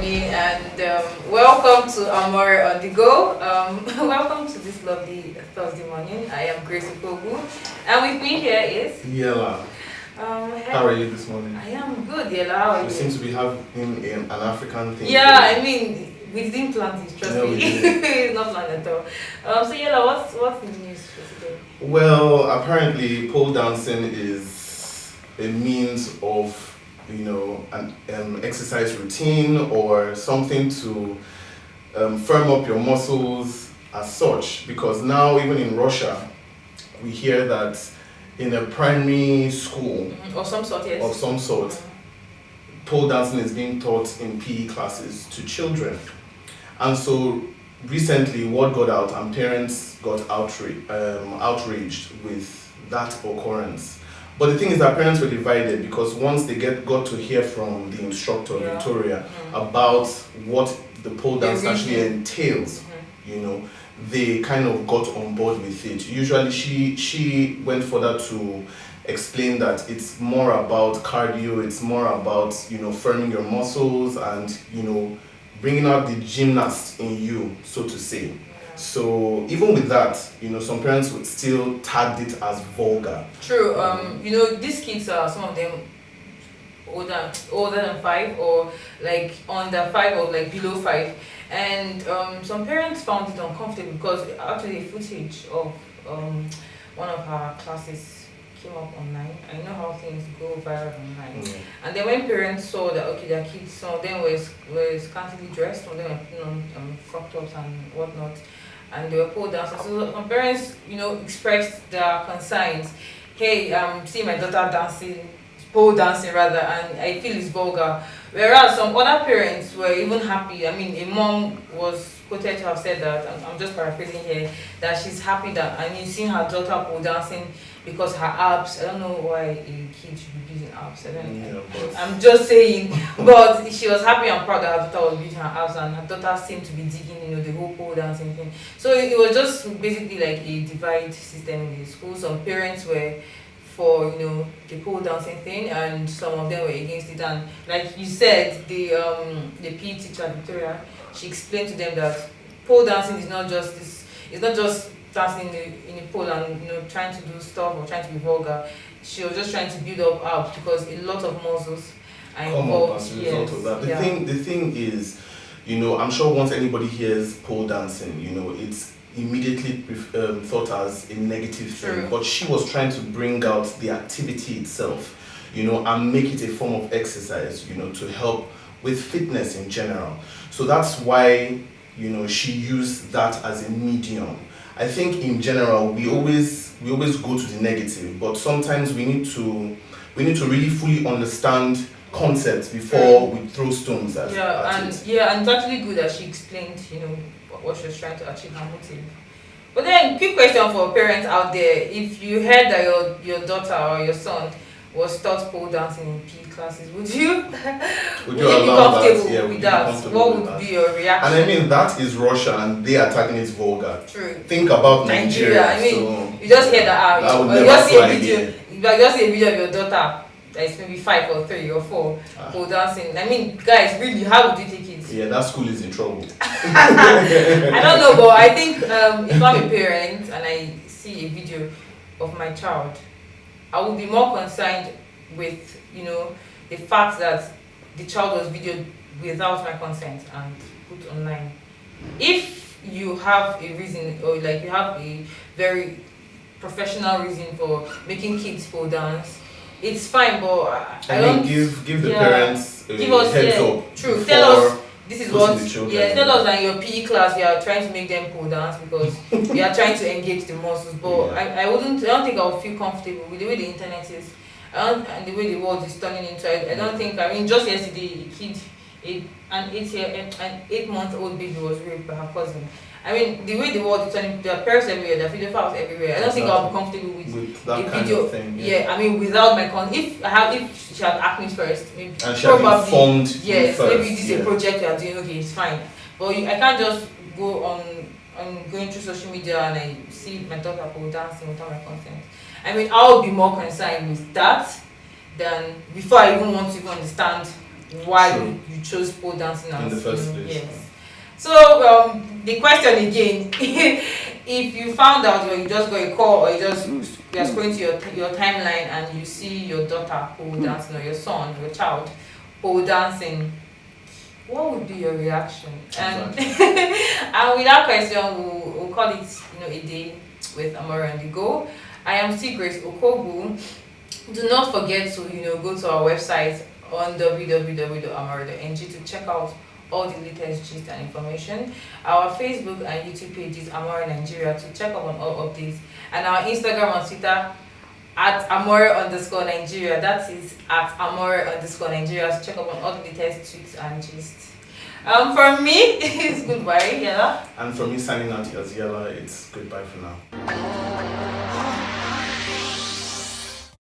morning, and welcome to Amoré On The Go. Welcome to this lovely Thursday morning. I am Grace Ukogu, and with me here is Yela. How are you this morning? I am good, Yela. How are you? We seem to be having an African thing. Yeah, I mean, we didn't plan this, trust No, me. we didn't. It's not planned at all. So Yela, what's in the news for today? Well, apparently pole dancing is a means of, an exercise routine or something to firm up your muscles as such. Because now, even in Russia, we hear that in a primary school Of some sort, yes. of some sort, pole dancing is being taught in PE classes to children. And so recently, word got out and parents got outraged with that occurrence. But the thing is that parents were divided because once they got to hear from the instructor, Victoria, about what the pole dance actually entails, they kind of got on board with it. Usually she went further to explain that it's more about cardio, it's more about, firming your muscles and, bringing out the gymnast in you, so to say. So even with that, some parents would still tag it as vulgar. True. These kids are, some of them older than 5 or like under 5 or like below 5, and some parents found it uncomfortable because actually a footage of one of her classes came up online. I know how things go viral online. And then when parents saw that their kids, some of them were scantily dressed, some of them were putting on crop tops and whatnot, and they were pole dancers. So some parents, expressed their concerns. Hey, see my daughter dancing, pole dancing rather, and I feel it's vulgar. Whereas some other parents were even happy. I mean, a mom was quoted to have said that, I'm just paraphrasing here, that she's happy that, seeing her daughter pole dancing because her abs, I don't know why a kid should be using abs, I don't know. I'm just saying, but she was happy and proud that her daughter was using her abs, and her daughter seemed to be digging, the whole pole dancing thing. So it was just basically like a divide system in the school. Some parents were for the pole dancing thing, and some of them were against it. And like you said, the PE teacher Victoria, she explained to them that pole dancing is not just this. It's not just dancing in a pole and trying to do stuff or trying to be vulgar. She was just trying to build up abs because a lot of muscles are involved. As a result of that. The thing is, I'm sure once anybody hears pole dancing, it's immediately thought as a negative thing. But she was trying to bring out the activity itself, and make it a form of exercise, to help with fitness in general. So that's why, she used that as a medium. I think in general we always go to the negative, but sometimes we need to really fully understand concepts before we throw stones at it. And it's actually good that she explained, what she was trying to achieve, her motive. But then, quick question for parents out there: if you heard that your daughter or your son was taught pole dancing in PE classes, would you be comfortable with that? What would be your reaction? And that is Russia, and they are tagging it vulgar. True. Think about Nigeria. You just hear that out. You just see a video. You just see a video of your daughter that's maybe 5 or 3 or 4 pole dancing. Guys, really, how would you take it? Yeah, that school is in trouble. I don't know, but I think if I'm a parent and I see a video of my child, I would be more concerned with, the fact that the child was videoed without my consent and put online. If you have a reason, or like you have a very professional reason for making kids pole dance, it's fine, but I don't give the parents give us heads up. True. Tell us this is what. Tell us that in your PE class you are trying to make them pole dance because you are trying to engage the muscles. But I don't think I would feel comfortable with the way the internet is, and the way the world is turning into. I don't think. Just yesterday, a kid, an 8-month-old baby was raped by her cousin. The way the world is turning, there are parents everywhere, there are video files everywhere. I don't think I'll be comfortable with that a kind video. Of thing, without my consent. If she had asked me first, maybe and she probably informed yes, first, maybe this is a project you are doing. Okay, it's fine. But I can't just go on going through social media and I see my daughter pole dancing without my consent. I'll be more concerned with that than before I even want to understand why True. you chose pole dancing as In the first place. yes. So the question again, if you found out or you just got a call or you are scrolling to your timeline and you see your daughter pole dancing or your son, your child pole dancing, what would be your reaction? And and with that question, we'll call it a day with Amoré On The Go. I am still Grace Okogu. Do not forget to go to our website on www.amore.ng to check out all the latest gist and information. Our Facebook and YouTube page is Amoré Nigeria to check up on all updates, and our Instagram and Twitter at Amoré_Nigeria. That is at Amoré_Nigeria to check up on all the latest tweets and gist. For me, it's goodbye, Yela. And for me, signing out as Yela, it's goodbye for now.